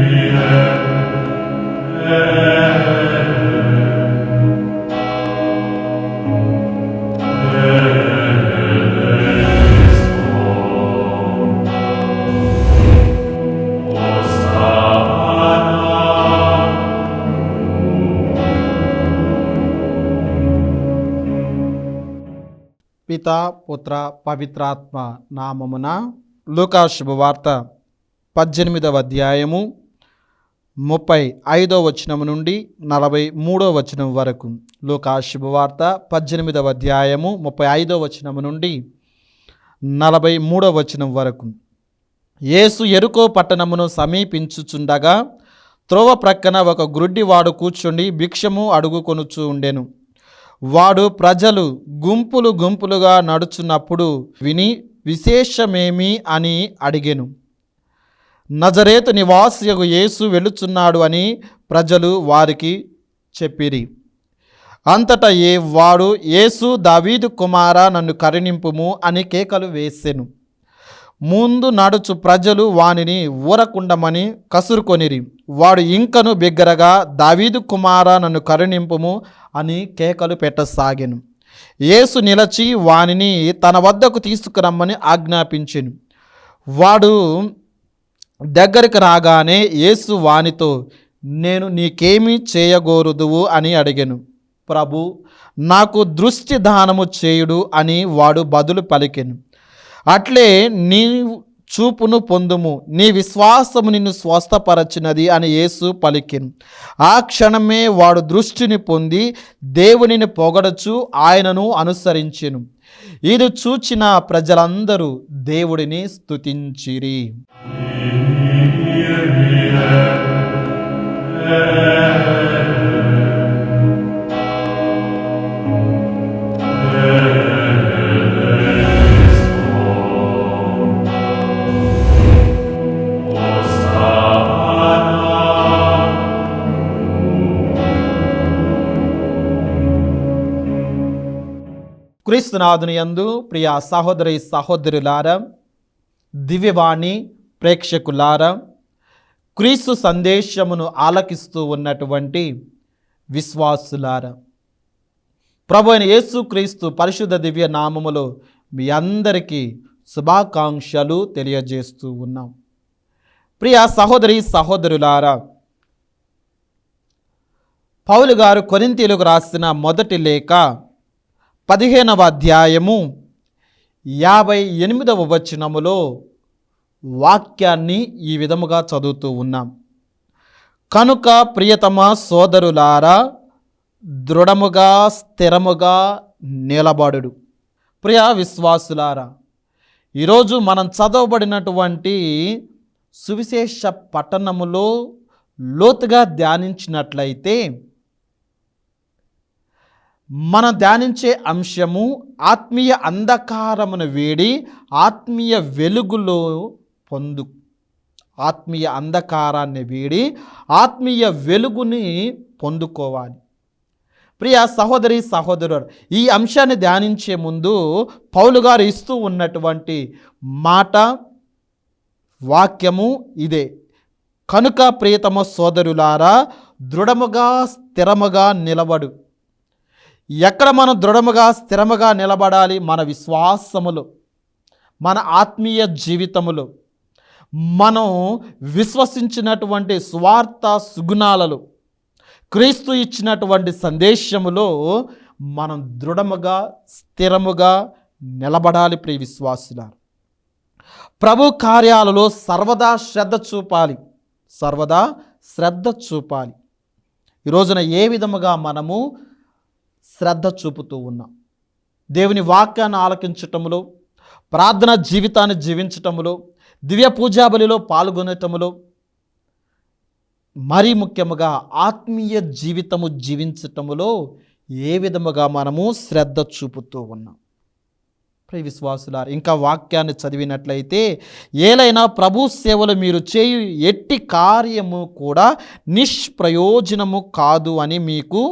పితా పుత్ర పవిత్రాత్మ నామమున. లూకా శుభవార్త 18వ అధ్యాయము 35వ వచనము నుండి 43వ వచనం వరకు. లూకా శుభవార్త 18వ అధ్యాయము 35వ వచనము నుండి 43వ వచనం వరకు. యేసు యెరికో పట్టణమును సమీపించుచుండగా త్రోవ ప్రక్కన ఒక గ్రుడ్డివాడు కూర్చుండి భిక్షము అడుగుకొనుచు ఉండెను. వాడు ప్రజలు గుంపులు గుంపులుగా నడుచున్నప్పుడు విని విశేషమేమి అని అడిగెను. నజరేతు నివాసియగు యేసు వెళుచున్నాడు అని ప్రజలు వారికి చెప్పిరి. అంతటా వాడు, యేసు దావీదు కుమారా, నన్ను కరుణింపుము అని కేకలు వేసెను. ముందు నడుచు ప్రజలు వానిని ఊరకుండమని కసురుకొనిరి. వాడు ఇంకను బిగ్గరగా, దావీదు కుమారా, నన్ను కరుణింపుము అని కేకలు పెట్టసాగెను. యేసు నిలచి వానిని తన వద్దకు తీసుకురమ్మని ఆజ్ఞాపించెను. వాడు దగ్గరికి రాగానే యేసు వానితో, నేను నీకేమి చేయగోరుదువు అని అడిగెను. ప్రభు, నాకు దృష్టి దానము చేయుడు అని వాడు బదులు పలికెను. అట్లే నీ చూపును పొందుము, నీ విశ్వాసము నిన్ను స్వస్థపరచినది అని యేసు పలికెను. ఆ క్షణమే వాడు దృష్టిని పొంది దేవునిని పొగడచు ఆయనను అనుసరించెను. ఇది చూచిన ప్రజలందరూ దేవుడిని స్తుతించిరి. క్రీస్తునాథుని యందు ప్రియ సహోదరి సహోదరులారా, దివ్యవాణి ప్రేక్షకులారా, క్రీస్తు సందేశమును ఆలకిస్తూ ఉన్నటువంటి విశ్వాసులారా, ప్రభు అయిన యేసు క్రీస్తు పరిశుద్ధ దివ్య నామములో మీ అందరికీ శుభాకాంక్షలు తెలియజేస్తూ ఉన్నాం. ప్రియ సహోదరి సహోదరులారా, పౌలు గారు కొరింథీయులకు రాసిన మొదటి లేఖ 15వ అధ్యాయము 58వ వచనములో వాక్యాన్ని ఈ విధముగా చదువుతూ ఉన్నాం. కనుక ప్రియతమ సోదరులారా, దృఢముగా స్థిరముగా నిలబడుడు. ప్రియ విశ్వాసులారా, ఈరోజు మనం చదవబడినటువంటి సువిశేష పట్టణములో లోతుగా ధ్యానించినట్లయితే మనం ధ్యానించే అంశము ఆత్మీయ అంధకారమును వీడి ఆత్మీయ వెలుగులో పొందు. ఆత్మీయ అంధకారాన్ని వీడి ఆత్మీయ వెలుగుని పొందుకోవాలి. ప్రియ సహోదరి సహోదరుడు, ఈ అంశాన్ని ధ్యానించే ముందు పౌలు గారు ఇస్తూ ఉన్నటువంటి మాట వాక్యము ఇదే. కనుక ప్రియతమ సోదరులారా, దృఢముగా స్థిరముగా నిలబడు. ఎక్కడ మనం దృఢముగా స్థిరముగా నిలబడాలి? మన విశ్వాసములో, మన ఆత్మీయ జీవితములో, మనం విశ్వసించినటువంటి స్వార్థ సుగుణాలలో, క్రీస్తు ఇచ్చినటువంటి సందేశములో మనం దృఢముగా స్థిరముగా నిలబడాలి. ప్రియ విశ్వాసులారా, ప్రభు కార్యాలలో సర్వదా శ్రద్ధ చూపాలి. సర్వదా శ్రద్ధ చూపాలి. ఈ రోజున ఏ విధముగా మనము శ్రద్ధ చూపుతూ ఉన్నాం? దేవుని వాక్యాన్ని ఆలకించటములో, ప్రార్థన జీవితాన్ని జీవించటములో, దివ్య పూజాబలిలో పాల్గొనటములో, మరీ ముఖ్యముగా ఆత్మీయ జీవితము జీవించటములో ఏ విధముగా మనము శ్రద్ధ చూపుతూ ఉన్నాం? ప్రియ విశ్వాసులారా, ఇంకా వాక్యాన్ని చదివినట్లయితే, ఏలైనా ప్రభు సేవలు మీరు చేయు ఎట్టి కార్యము కూడా నిష్ప్రయోజనము కాదు అని మీకు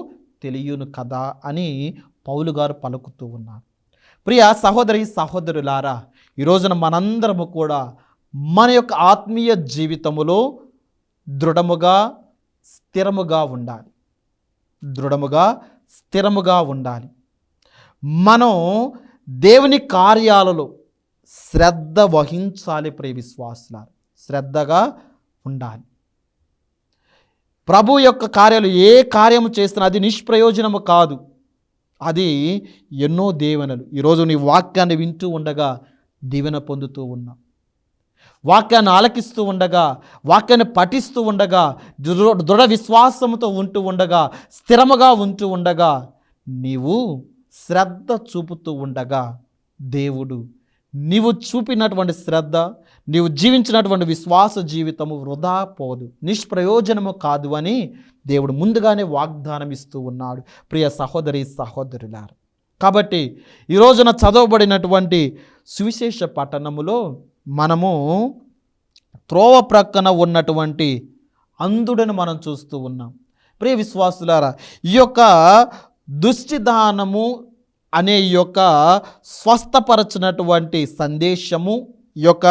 తెలియను కదా అని పౌలు గారు పలుకుతూ ఉన్నారు. ప్రియ సహోదరి సహోదరులారా, ఈ రోజున మనందరము కూడా మన యొక్క ఆత్మీయ జీవితములో దృఢముగా స్థిరముగా ఉండాలి. దృఢముగా స్థిరముగా ఉండాలి. మనం దేవుని కార్యాలలో శ్రద్ధ వహించాలి. ప్రియ విశ్వాసులారా, శ్రద్ధగా ఉండాలి. ప్రభు యొక్క కార్యాలు ఏ కార్యము చేస్తున్నా అది నిష్ప్రయోజనము కాదు, అది ఎన్నో దీవెనలు. ఈరోజు నీ వాక్యాన్ని వింటూ ఉండగా దీవెన పొందుతూ ఉన్నాం. వాక్యాన్ని ఆలకిస్తూ ఉండగా, వాక్యాన్ని పఠిస్తూ ఉండగా, దృఢ విశ్వాసంతో ఉంటూ ఉండగా, స్థిరముగా ఉంటూ ఉండగా, నీవు శ్రద్ధ చూపుతూ ఉండగా దేవుడు నీవు చూపినటువంటి శ్రద్ధ, నీవు జీవించినటువంటి విశ్వాస జీవితము వృధా పోదు, నిష్ప్రయోజనము కాదు అని దేవుడు ముందుగానే వాగ్దానం ఇస్తూ ఉన్నాడు. ప్రియ సహోదరి సహోదరులారా, కాబట్టి ఈ రోజున చదవబడినటువంటి సువిశేష పట్టణములో మనము త్రోవ ప్రక్కన ఉన్నటువంటి అంధుడను మనం చూస్తూ ఉన్నాం. ప్రియ విశ్వాసులారా, ఈ యొక్క దుష్టిదానము అనే ఈ యొక్క స్వస్థపరచినటువంటి సందేశము, ఈ యొక్క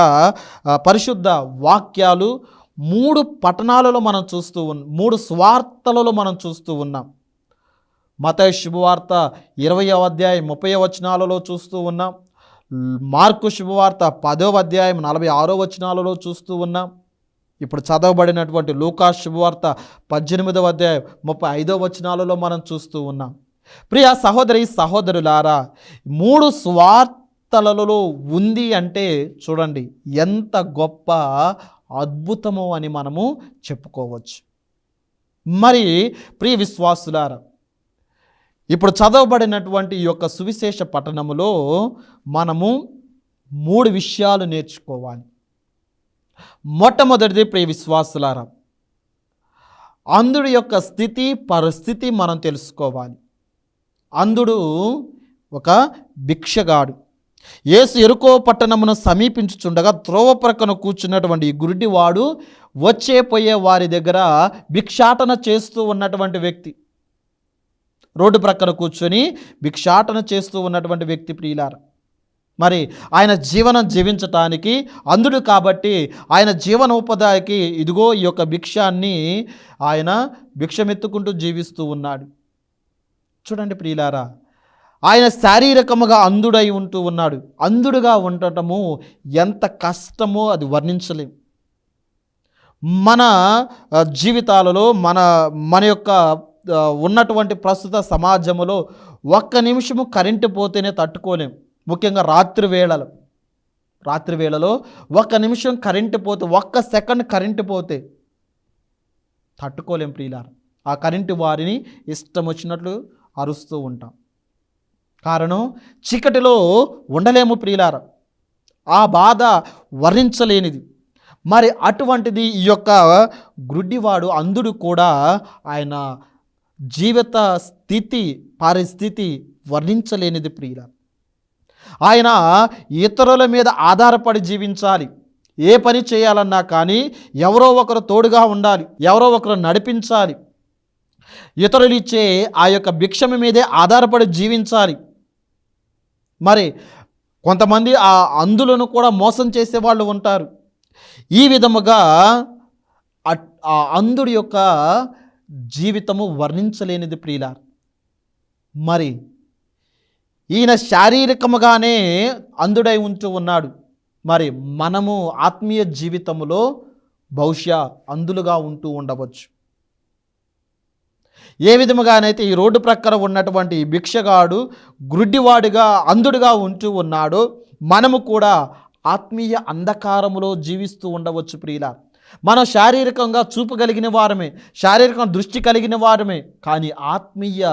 పరిశుద్ధ వాక్యాలు 3 పట్టణాలలో మనం చూస్తూ ఉన్నాం, 3 స్వార్థలలో మనం చూస్తూ ఉన్నాం. మత్తయి శుభవార్త 20వ అధ్యాయం 30వ వచనాలలో చూస్తూ ఉన్నాం. మార్కు శుభవార్త 10వ అధ్యాయం 46వ వచనాలలో చూస్తూ ఉన్నాం. ఇప్పుడు చదవబడినటువంటి లూకా శుభవార్త 18వ అధ్యాయం 35వ వచనాలలో మనం చూస్తూ ఉన్నాం. ప్రియ సహోదరి సహోదరులారా, 3 స్వార్థలలో ఉంది అంటే చూడండి ఎంత గొప్ప అద్భుతము అని మనము చెప్పుకోవచ్చు. మరి ప్రియ విశ్వాసులారా, ఇప్పుడు చదవబడినటువంటి ఈ యొక్క సువిశేష పట్టణములో మనము 3 విషయాలు నేర్చుకోవాలి. మొట్టమొదటిది ప్రియ విశ్వాసులారా, అంధుడి యొక్క స్థితి పరిస్థితి మనం తెలుసుకోవాలి. అంధుడు ఒక భిక్షగాడు. యేసు యెరికో పట్టణమును సమీపించుచుండగా త్రోవ ప్రక్కన కూర్చున్నటువంటి ఈ గుడ్డివాడు వచ్చే పోయే వారి దగ్గర భిక్షాటన చేస్తూ ఉన్నటువంటి వ్యక్తి, రోడ్డు ప్రక్కన కూర్చొని భిక్షాటన చేస్తూ ఉన్నటువంటి వ్యక్తి. ప్రియులారా, మరి ఆయన జీవనం జీవించటానికి అంధుడు కాబట్టి ఆయన జీవనోపాధికి ఇదిగో ఈ యొక్క భిక్షాన్ని ఆయన భిక్షమెత్తుకుంటూ జీవిస్తూ ఉన్నాడు. చూడండి ప్రియులారా, ఆయన శారీరకముగా అంధుడై ఉంటూ ఉన్నాడు. అంధుడుగా ఉండటము ఎంత కష్టమో అది వర్ణించలేం. మన జీవితాలలో మన యొక్క ఉన్నటువంటి ప్రస్తుత సమాజంలో 1 నిమిషము కరెంటు పోతేనే తట్టుకోలేం. ముఖ్యంగా రాత్రి వేళలో 1 నిమిషం కరెంటు పోతే, 1 సెకండ్ కరెంటు పోతే తట్టుకోలేం ప్రియులారా. ఆ కరెంటు వారిని ఇష్టం వచ్చినట్లు అరుస్తూ ఉంటాం. కారణం చీకటిలో ఉండలేము ప్రియులారా, ఆ బాధ వర్ణించలేనిది. మరి అటువంటిది ఈ యొక్క గుడ్డివాడు అంధుడు కూడా ఆయన జీవిత స్థితి పరిస్థితి వర్ణించలేనిది ప్రియులారా. ఆయన ఇతరుల మీద ఆధారపడి జీవించాలి. ఏ పని చేయాలన్నా కానీ ఎవరో ఒకరు తోడుగా ఉండాలి, ఎవరో ఒకరు నడిపించాలి. ఇతరులు ఇచ్చే ఆ యొక్క భిక్షమ మీదే ఆధారపడి జీవించాలి. మరి కొంతమంది ఆ అంధులను కూడా మోసం చేసేవాళ్ళు ఉంటారు. ఈ విధముగా ఆ అంధుడి యొక్క జీవితము వర్ణించలేనిది ప్రియులారా. మరి ఈయన శారీరకముగానే అంధుడై ఉంటూ ఉన్నాడు. మరి మనము ఆత్మీయ జీవితములో బహుశా అంధులుగా ఉంటూ ఉండవచ్చు. ఏ విధముగానైతే ఈ రోడ్డు ప్రక్కన ఉన్నటువంటి భిక్షగాడు గుడ్డివాడిగా అంధుడిగా ఉంటూ ఉన్నాడో, మనము కూడా ఆత్మీయ అంధకారములో జీవిస్తూ ఉండవచ్చు ప్రియులారా. మనం శారీరకంగా చూపు కలిగిన వారమే, శారీరకంగా దృష్టి కలిగిన వారమే, కానీ ఆత్మీయ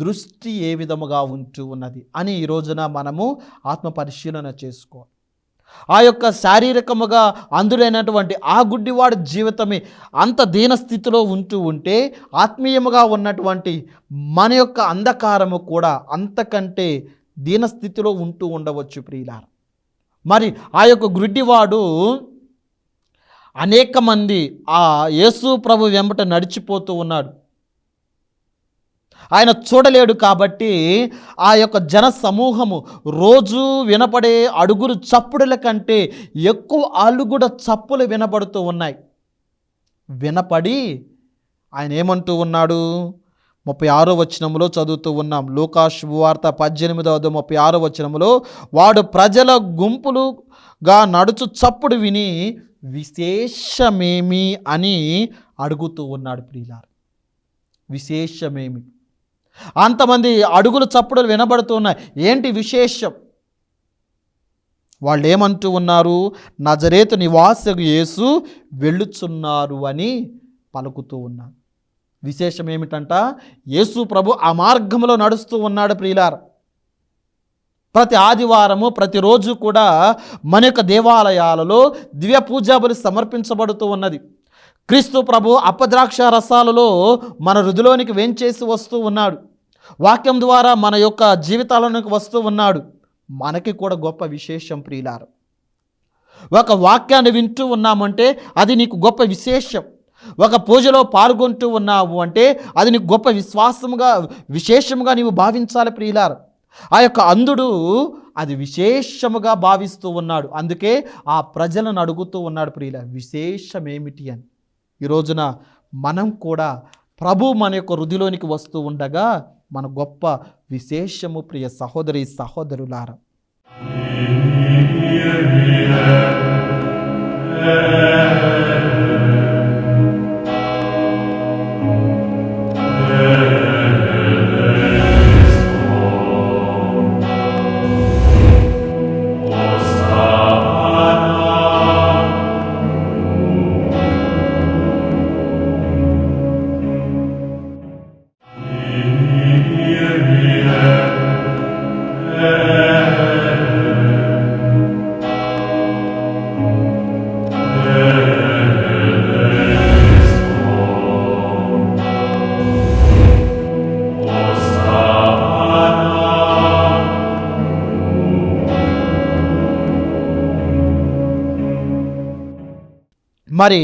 దృష్టి ఏ విధముగా ఉంటూ ఉన్నది అని ఈ రోజున మనము ఆత్మ పరిశీలన చేసుకోవాలి. ఆ యొక్క శారీరకముగా అంధుడైనటువంటి ఆ గుడ్డివాడి జీవితమే అంత దీనస్థితిలో ఉంటూ ఉంటే, ఆత్మీయముగా ఉన్నటువంటి మన యొక్క అంధకారము కూడా అంతకంటే దీనస్థితిలో ఉంటూ ఉండవచ్చు ప్రియులారా. మరి ఆ యొక్క గుడ్డివాడు అనేక మంది ఆ యేసు ప్రభు వెంబట నడిచిపోతూ ఉన్నాడు. ఆయన చూడలేడు కాబట్టి ఆ యొక్క జన సమూహము రోజు వినపడే అడుగులు చప్పుడుల కంటే ఎక్కువ అలుగుడ చప్పులు వినబడుతూ ఉన్నాయి. వినపడి ఆయన ఏమంటూ ఉన్నాడు? 36వ వచనంలో చదువుతూ ఉన్నాం. లూకా శుభవార్త 18:36 వచనంలో, వాడు ప్రజల గుంపులుగా నడుచు చప్పుడు విని విశేషమేమి అని అడుగుతూ ఉన్నాడు. ప్రియులారా, విశేషమేమి? అంతమంది అడుగులు చప్పుడులు వినబడుతూ ఉన్నాయి. ఏంటి విశేషం? వాళ్ళు ఏమంటూ ఉన్నారు? నజరేతు నివాసియగు యేసు వెళ్ళుచున్నారు అని పలుకుతూ ఉన్నారు. విశేషం ఏమిటంట? యేసు ప్రభు ఆ మార్గంలో నడుస్తూ ఉన్నాడు. ప్రియులారా, ప్రతి ఆదివారము ప్రతిరోజు కూడా మన యొక్క దేవాలయాలలో దివ్య పూజా బలి సమర్పించబడుతూ ఉన్నది. క్రీస్తు ప్రభు అపద్రాక్ష రసాలలో మన హృదయంలోనికి వేంచేసి వస్తూ ఉన్నాడు. వాక్యం ద్వారా మన యొక్క జీవితాలలోకి వస్తూ ఉన్నాడు. మనకి కూడా గొప్ప విశేషం ప్రియులారా. ఒక వాక్యాన్ని వింటూ ఉన్నామంటే అది నీకు గొప్ప విశేషం. ఒక పూజలో పాల్గొంటూ ఉన్నావు అంటే అది నీకు గొప్ప విశేషముగా నీవు భావించాలి ప్రియులారా. ఆ యొక్క అంధుడు అది విశేషముగా భావిస్తూ ఉన్నాడు. అందుకే ఆ ప్రజలను అడుగుతూ ఉన్నాడు ప్రియులారా, విశేషం ఏమిటి అని. ఈ రోజున మనం కూడా ప్రభు మన యొక్క హృదయంలోనికి వస్తూ ఉండగా మన గొప్ప విశేషము ప్రియ సహోదరి సహోదరులారా. మరి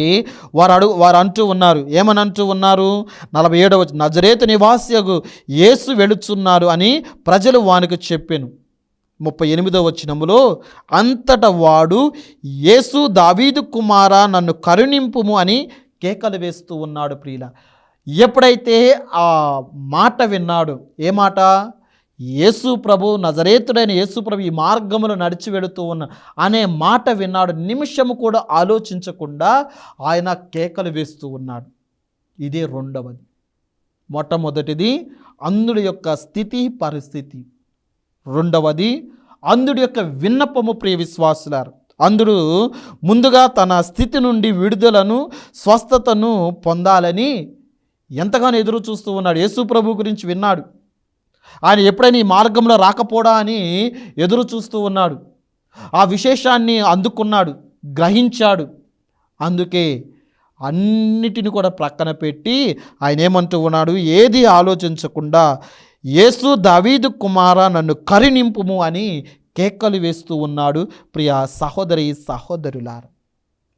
వారు అంటూ ఉన్నారు, ఏమని అంటూ ఉన్నారు? 47వ నజరేతు నివాసియగు యేసు వెళుచున్నారు అని ప్రజలు వానికి చెప్పెను. 38వ వచనములో, అంతటా వాడు, యేసు దావీదు కుమారా నన్ను కరుణింపుము అని కేకలు వేస్తూ ఉన్నాడు. ప్రియుల, ఎప్పుడైతే ఆ మాట విన్నాడు, ఏ మాట? యేసు ప్రభు, నజరేతుడైన యేసు ప్రభు ఈ మార్గములో నడిచి వెళుతూ ఉన్న అనే మాట విన్నాడు. నిమిషము కూడా ఆలోచించకుండా ఆయన కేకలు వేస్తూ ఉన్నాడు. ఇదే రెండవది. మొట్టమొదటిది అంధుడి యొక్క స్థితి పరిస్థితి, రెండవది అంధుడి యొక్క విన్నపము. ప్రియ విశ్వాసులారు, అంధుడు ముందుగా తన స్థితి నుండి విడుదలను స్వస్థతను పొందాలని ఎంతగానో ఎదురు చూస్తూ ఉన్నాడు. యేసు ప్రభు గురించి విన్నాడు. ఆయన ఎప్పుడైనా ఈ మార్గంలో రాకపోడా అని ఎదురు చూస్తూ ఉన్నాడు. ఆ విశేషాన్ని అందుకున్నాడు, గ్రహించాడు. అందుకే అన్నిటిని కూడా ప్రక్కన పెట్టి ఆయన ఏమంటూ ఉన్నాడు? ఏది ఆలోచించకుండా, యేసు దావీదు కుమారా నన్ను కరుణింపుము అని కేకలు వేస్తూ ఉన్నాడు. ప్రియ సహోదరి సహోదరులారా,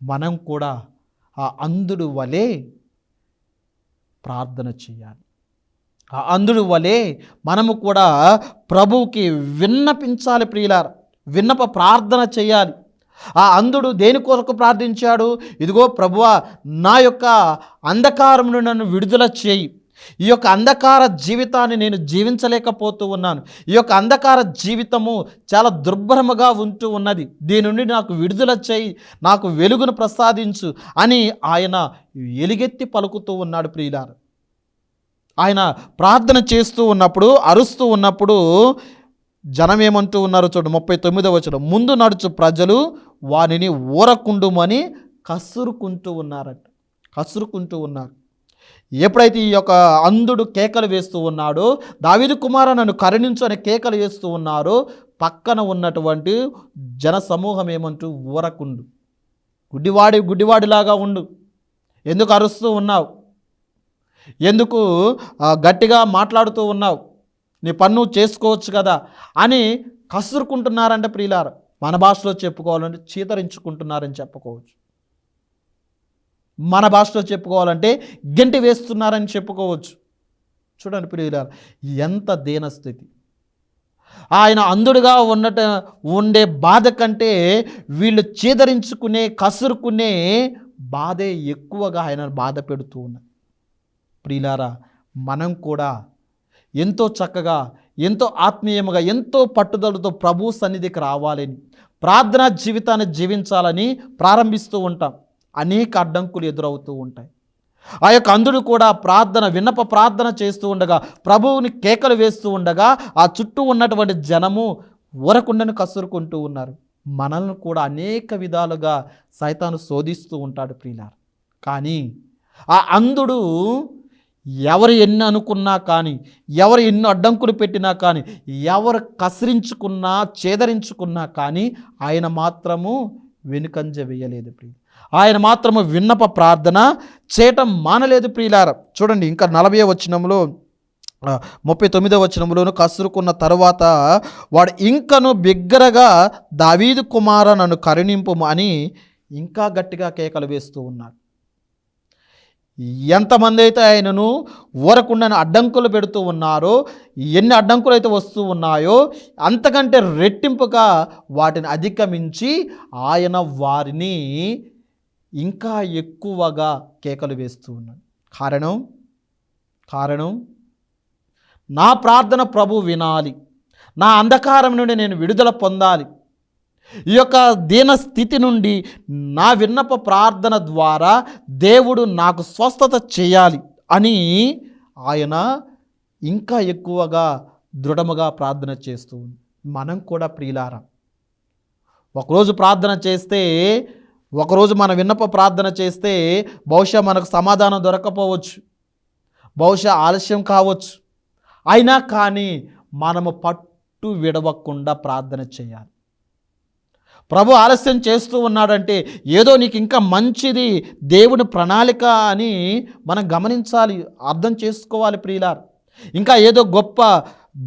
మనం కూడా ఆ అంధుడు వలె ప్రార్థన చేయాలి. ఆ అంధుడు వలె మనము కూడా ప్రభువుకి విన్నపించాలి ప్రియులారా, విన్నప ప్రార్థన చేయాలి. ఆ అంధుడు దేని కొరకు ప్రార్థించాడు? ఇదిగో ప్రభువా, నా యొక్క అంధకారమును నన్ను విడుదల చేయి. ఈ యొక్క అంధకార జీవితాన్ని నేను జీవించలేకపోతూ ఉన్నాను. ఈ యొక్క అంధకార జీవితము చాలా దుర్భరముగా ఉంటూ ఉన్నది. దీని నుండి నాకు విడుదల చేయి, నాకు వెలుగును ప్రసాదించు అని ఆయన ఎలుగెత్తి పలుకుతూ ఉన్నాడు ప్రియులారా. ఆయన ప్రార్థన చేస్తూ ఉన్నప్పుడు, అరుస్తూ ఉన్నప్పుడు జనం ఏమంటూ ఉన్నారు చూడు, 39వ వచనం, ముందు నడుచు ప్రజలు వానిని ఊరకుండుమని కసురుకుంటూ ఉన్నారు. ఎప్పుడైతే ఈ యొక్క అంధుడు కేకలు వేస్తూ ఉన్నాడో, దావీదు కుమారా నన్ను కరుణించు అని కేకలు వేస్తూ ఉన్నారో, పక్కన ఉన్నటువంటి జన సమూహం ఏమంటూ ఊరకుండు, గుడ్డివాడిలాగా ఉండు, ఎందుకు అరుస్తూ ఉన్నావు, ఎందుకు గట్టిగా మాట్లాడుతూ ఉన్నావు, నీ పన్ను చేసుకోవచ్చు కదా అని కసురుకుంటున్నారంటే ప్రియులారా, మన భాషలో చెప్పుకోవాలంటే చీతరించుకుంటున్నారని చెప్పుకోవచ్చు. మన భాషలో చెప్పుకోవాలంటే గెంటి వేస్తున్నారని చెప్పుకోవచ్చు. చూడండి ప్రియులారా, ఎంత దీనస్థితి. ఆయన అంధుడుగా ఉండే బాధ కంటే వీళ్ళు చీదరించుకునే, కసురుకునే బాధే ఎక్కువగా ఆయనను బాధ పెడుతూ ఉన్నది. ప్రియులారా, మనం కూడా ఎంతో చక్కగా, ఎంతో ఆత్మీయముగా, ఎంతో పట్టుదలతో ప్రభు సన్నిధికి రావాలని, ప్రార్థనా జీవితాన్ని జీవించాలని ప్రారంభిస్తూ ఉంటాం. అనేక అడ్డంకులు ఎదురవుతూ ఉంటాయి. ఆ యొక్క అంధుడు కూడా విన్నప ప్రార్థన చేస్తూ ఉండగా, ప్రభువుని కేకలు వేస్తూ ఉండగా, ఆ చుట్టూ ఉన్నటువంటి జనము ఊరకుండను కసురుకుంటూ ఉన్నారు. మనల్ని కూడా అనేక విధాలుగా సైతాను శోధిస్తూ ఉంటాడు ప్రియులారా. కానీ ఆ అంధుడు ఎవరు ఎన్ని అనుకున్నా కానీ, ఎవరు ఎన్ని అడ్డంకులు పెట్టినా కానీ, ఎవరు కసిరించుకున్నా చేదరించుకున్నా కానీ ఆయన మాత్రము వెనుకంజ వేయలేదు ప్రియులు. ఆయన మాత్రము విన్నప ప్రార్థన చేయటం మానలేదు ప్రియులారా. చూడండి, ఇంకా 40వ వచనంలో 39వ వచనంలోను, కసురుకున్న తరువాత వాడు ఇంకను బిగ్గరగా, దావీదు కుమార నన్ను కరుణింపుము అని ఇంకా గట్టిగా కేకలు వేస్తూ ఉన్నాడు. ఎంతమంది అయితే ఆయనను ఊరకుండా అడ్డంకులు పెడుతూ ఉన్నారో, ఎన్ని అడ్డంకులు అయితే వస్తూ ఉన్నాయో అంతకంటే రెట్టింపుగా వాటిని అధిగమించి ఆయన వారిని ఇంకా ఎక్కువగా కేకలు వేస్తూ ఉన్నాడు. కారణం నా ప్రార్థన ప్రభు వినాలి, నా అంధకారం నుండి నేను విడుదల పొందాలి, ఈ యొక్క దీన స్థితి నుండి నా విన్నప ప్రార్థన ద్వారా దేవుడు నాకు స్వస్థత చేయాలి అని ఆయన ఇంకా ఎక్కువగా దృఢముగా ప్రార్థన చేస్తూ ఉంది. మనం కూడా ప్రియులారా, ఒకరోజు ప్రార్థన చేస్తే, ఒకరోజు మన విన్నప ప్రార్థన చేస్తే బహుశా మనకు సమాధానం దొరకపోవచ్చు, బహుశా ఆలస్యం కావచ్చు. అయినా కానీ మనము పట్టు విడవకుండా ప్రార్థన చేయాలి. ప్రభు ఆలస్యం చేస్తూ ఉన్నాడంటే ఏదో నీకు ఇంకా మంచిది దేవుని ప్రణాళిక అని మనం గమనించాలి, అర్థం చేసుకోవాలి ప్రియులారా. ఇంకా ఏదో గొప్ప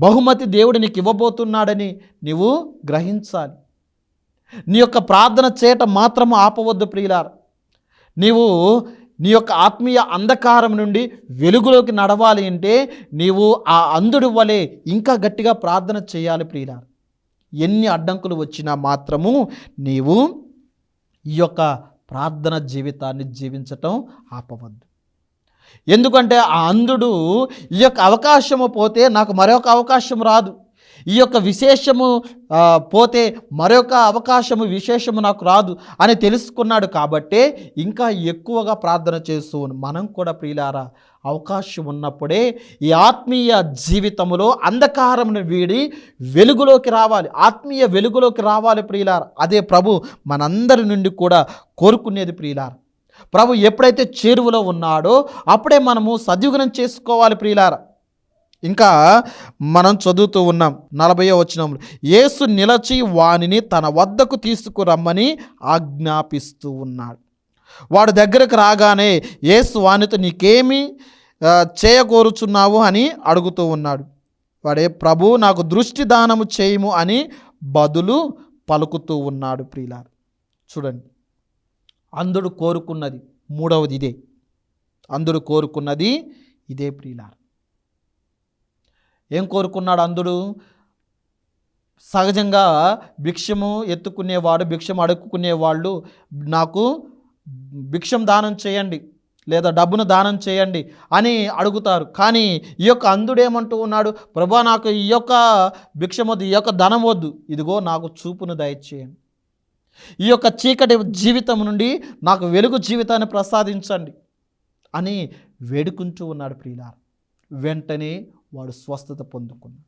బహుమతి దేవుడు నీకు ఇవ్వబోతున్నాడని నీవు గ్రహించాలి. నీ యొక్క ప్రార్థన చేయటం మాత్రము ఆపవద్దు ప్రియులారా. నీవు నీ యొక్క ఆత్మీయ అంధకారం నుండి వెలుగులోకి నడవాలి అంటే నీవు ఆ అంధుడి వలె ఇంకా గట్టిగా ప్రార్థన చేయాలి ప్రియులారా. ఎన్ని అడ్డంకులు వచ్చినా మాత్రము నీవు ఈ యొక్క ప్రార్థన జీవితాన్ని జీవించటం ఆపవద్దు. ఎందుకంటే ఆ అంధుడు ఈ యొక్క అవకాశము పోతే నాకు మరొక అవకాశం రాదు, ఈ యొక్క విశేషము పోతే మరొక అవకాశము విశేషము నాకు రాదు అని తెలుసుకున్నాడు. కాబట్టే ఇంకా ఎక్కువగా ప్రార్థన చేస్తూ మనం కూడా ప్రియులారా అవకాశం ఉన్నప్పుడే ఈ ఆత్మీయ జీవితంలో అంధకారమును వీడి వెలుగులోకి రావాలి, ఆత్మీయ వెలుగులోకి రావాలి ప్రియులారా. అదే ప్రభు మనందరి నుండి కూడా కోరుకునేది ప్రియులారా. ప్రభు ఎప్పుడైతే చేరువలో ఉన్నాడో అప్పుడే మనము సద్విగ్నం చేసుకోవాలి ప్రియులారా. ఇంకా మనం చదువుతూ ఉన్నాం 40వ వచనంలో, యేసు నిలచి వానిని తన వద్దకు తీసుకురమ్మని ఆజ్ఞాపిస్తూ ఉన్నాడు. వాడు దగ్గరకు రాగానే యేసు వానితో నీకేమి చేయగోరుచున్నావు అని అడుగుతూ ఉన్నాడు. వాడే ప్రభు నాకు దృష్టి దానము చేయము అని బదులు పలుకుతూ ఉన్నాడు ప్రియులారా. చూడండి, అంధుడు కోరుకున్నది మూడవది ఇదే. అంధుడు కోరుకున్నది ఇదే ప్రియులారా. ఏం కోరుకున్నాడు అంధుడు? సహజంగా భిక్షము ఎత్తుకునేవాడు, భిక్షం అడుక్కునేవాళ్ళు నాకు భిక్షం దానం చేయండి లేదా డబ్బును దానం చేయండి అని అడుగుతారు. కానీ ఈ యొక్క అంధుడు ఏమంటూ ఉన్నాడు? ప్రభా నాకు ఈ యొక్క భిక్షం వద్దు, ఈ యొక్క ధనం వద్దు, ఇదిగో నాకు చూపును దయచేయండి, ఈ యొక్క చీకటి జీవితం నుండి నాకు వెలుగు జీవితాన్ని ప్రసాదించండి అని వేడుకుంటూ ఉన్నాడు ప్రియులారా. వెంటనే వాడు స్వస్థత పొందుకున్నాడు.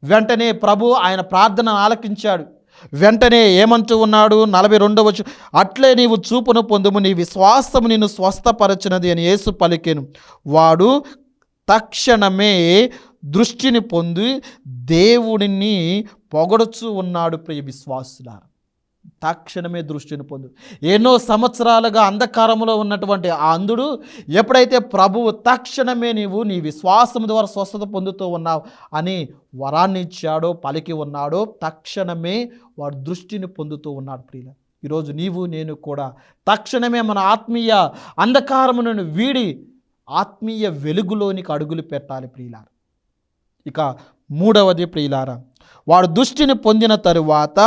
వెంటనే ప్రభు ఆయన ప్రార్థనను ఆలకించాడు. వెంటనే ఏమంటూ ఉన్నాడు? 42వ వచనం, అట్లే నీవు చూపును పొందుము, నీ విశ్వాసము నిన్ను స్వస్థపరచినది అని యేసు పలికెను. వాడు తక్షణమే దృష్టిని పొంది దేవుడిని పొగడుచూ ఉన్నాడు. ప్రియ విశ్వాసులారా, తక్షణమే దృష్టిని పొందు. ఎన్నో సంవత్సరాలుగా అంధకారంలో ఉన్నటువంటి ఆ అంధుడు ఎప్పుడైతే ప్రభువు తక్షణమే నీవు నీ విశ్వాసం ద్వారా స్వస్థత పొందుతూ ఉన్నావు అని వరాన్ని ఇచ్చాడో, పలికి ఉన్నాడో, తక్షణమే వాడు దృష్టిని పొందుతూ ఉన్నాడు. ప్రియుల, ఈరోజు నీవు నేను కూడా తక్షణమే మన ఆత్మీయ అంధకారమును వీడి ఆత్మీయ వెలుగులోనికి అడుగులు పెట్టాలి ప్రియులారా. ఇక మూడవది ప్రియులారా, వాడు దృష్టిని పొందిన తరువాత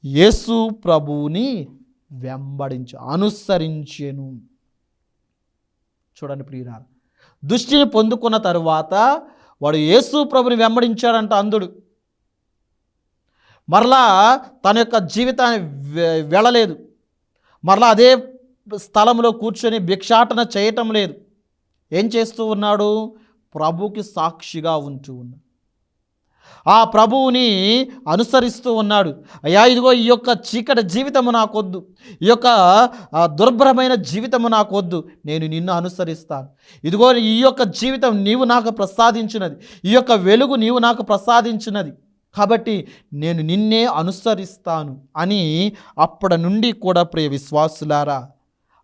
యేసు ప్రభువుని అనుసరించెను. చూడండి ప్రియులారా, దృష్టిని పొందుకున్న తరువాత వాడు యేసు ప్రభుని వెంబడించాడంట అంధుడు. మరలా తన యొక్క జీవితాన్ని వెళ్ళలేదు. మరలా అదే స్థలంలో కూర్చొని భిక్షాటన చేయటం లేదు. ఏం చేస్తూ ఉన్నాడు? ప్రభుకి సాక్షిగా ఉంటూ ఉన్నాడు. ఆ ప్రభువుని అనుసరిస్తూ ఉన్నాడు. అయ్యా, ఇదిగో ఈ యొక్క చీకటి జీవితము నాకొద్దు, ఈ యొక్క దుర్భరమైన జీవితము నాకొద్దు, నేను నిన్ను అనుసరిస్తాను. ఇదిగో ఈ యొక్క జీవితం నీవు నాకు ప్రసాదించినది, ఈ యొక్క వెలుగు నీవు నాకు ప్రసాదించినది, కాబట్టి నేను నిన్నే అనుసరిస్తాను అని అప్పటి నుండి కూడా ప్రియ విశ్వాసులారా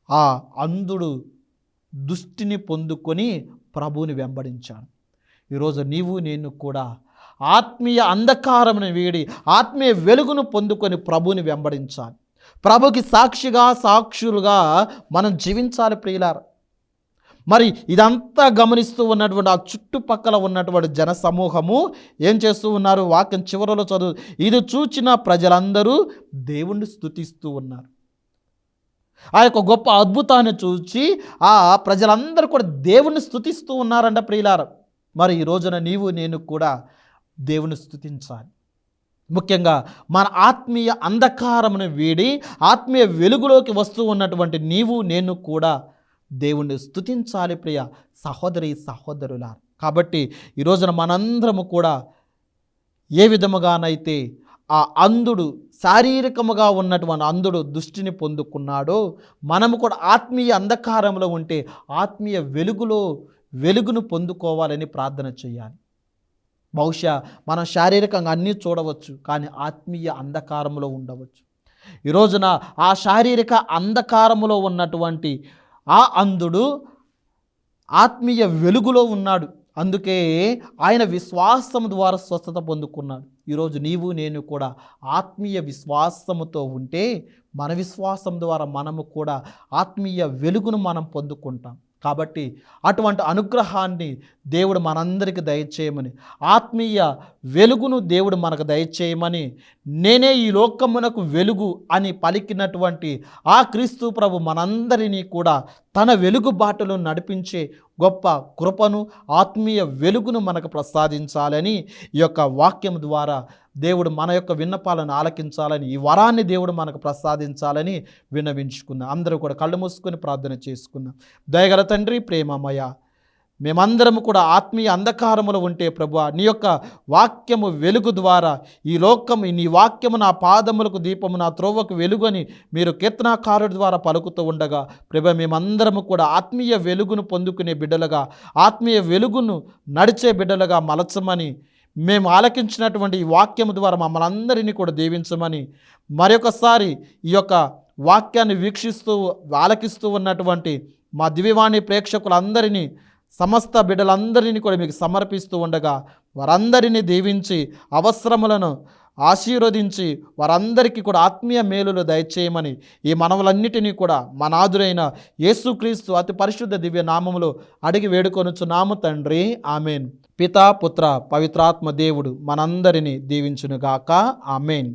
ఆ అంధుడు దృష్టిని పొందుకొని ప్రభువుని వెంబడించాడు. ఈరోజు నీవు నేను కూడా ఆత్మీయ అంధకారమును వీడి ఆత్మీయ వెలుగును పొందుకొని ప్రభువుని వెంబడించాలి. ప్రభుకి సాక్షులుగా మనం జీవించాలి ప్రియులారా. మరి ఇదంతా గమనిస్తూ ఉన్నటువంటి ఆ చుట్టుపక్కల ఉన్నటువంటి జన సమూహము ఏం చేస్తూ ఉన్నారు? వాక్యం చివరలో చదువు, ఇది చూచిన ప్రజలందరూ దేవుణ్ణి స్తుతిస్తూ ఉన్నారు. ఆ యొక్క గొప్ప అద్భుతాన్ని చూచి ఆ ప్రజలందరూ కూడా దేవుణ్ణి స్తుతిస్తూ ఉన్నారంట ప్రియులారా. మరి ఈ రోజున నీవు నేను కూడా దేవుని స్తుతించాలి. ముఖ్యంగా మన ఆత్మీయ అంధకారమును వీడి ఆత్మీయ వెలుగులోకి వస్తూ ఉన్నటువంటి నీవు నేను కూడా దేవుణ్ణి స్తుతించాలి ప్రియ సహోదరులారా. కాబట్టి ఈ రోజున మనందరము కూడా ఏ విధముగానైతే ఆ అంధుడు శారీరకముగా ఉన్నటువంటి అంధుడు దృష్టిని పొందుకున్నాడో మనము కూడా ఆత్మీయ అంధకారంలో ఉంటే ఆత్మీయ వెలుగును పొందుకోవాలని ప్రార్థన చేయాలి. బహుశా మనం శారీరకంగా అన్నీ చూడవచ్చు, కానీ ఆత్మీయ అంధకారంలో ఉండవచ్చు. ఈ రోజున ఆ శారీరక అంధకారములో ఉన్నటువంటి ఆ అంధుడు ఆత్మీయ వెలుగులో ఉన్నాడు. అందుకే ఆయన విశ్వాసము ద్వారా స్వస్థత పొందుకున్నాడు. ఈరోజు నీవు నేను కూడా ఆత్మీయ విశ్వాసముతో ఉంటే మన విశ్వాసం ద్వారా మనము కూడా ఆత్మీయ వెలుగును మనం పొందుకుంటాం. కాబట్టి అటువంటి అనుగ్రహాన్ని దేవుడు మనందరికీ దయచేయమని, ఆత్మీయ వెలుగును దేవుడు మనకు దయచేయమని, నేనే ఈ లోకమునకు వెలుగు అని పలికినటువంటి ఆ క్రీస్తు ప్రభు మనందరినీ కూడా తన వెలుగు బాటలో నడిపించే గొప్ప కృపను ఆత్మీయ వెలుగును మనకు ప్రసాదించాలని ఈ యొక్క వాక్యం ద్వారా దేవుడు మన యొక్క విన్నపాలను ఆలకించాలని, ఈ వరాన్ని దేవుడు మనకు ప్రసాదించాలని విన్నవించుకున్నాం. అందరూ కూడా కళ్ళు మూసుకొని ప్రార్థన చేసుకున్నాం. దయగల తండ్రి, ప్రేమమయ, మేమందరము కూడా ఆత్మీయ అంధకారములో ఉంటే ప్రభువా, నీ యొక్క వాక్యము వెలుగు ద్వారా ఈ లోకము, నీ వాక్యము నా పాదములకు దీపము, నా త్రోవకు వెలుగు అని మీరు కీర్తనాకారుడి ద్వారా పలుకుతూ ఉండగా ప్రభు, మేమందరము కూడా ఆత్మీయ వెలుగును పొందుకునే బిడ్డలుగా, ఆత్మీయ వెలుగును నడిచే బిడ్డలుగా మలచమని, మేము ఆలకించినటువంటి ఈ వాక్యము ద్వారా మమ్మల్ని అందరినీ కూడా దీవించమని, మరొకసారి ఈ యొక్క వాక్యాన్ని వీక్షిస్తూ ఆలకిస్తూ ఉన్నటువంటి మా దివ్యవాణి ప్రేక్షకులందరినీ, సమస్త బిడ్డలందరినీ కూడా మీకు సమర్పిస్తూ ఉండగా వారందరినీ దీవించి అవసరములను ఆశీర్వదించి వారందరికీ కూడా ఆత్మీయ మేలులు దయచేయమని ఈ మనవులన్నిటినీ కూడా మనాదురైన యేసుక్రీస్తు అతి పరిశుద్ధ దివ్య నామములో అడిగి వేడుకొనుచున్నాము తండ్రి, ఆమెన్. పితా, పుత్ర, పవిత్రాత్మ దేవుడు మనందరినీ దీవించునుగాక, ఆమెన్.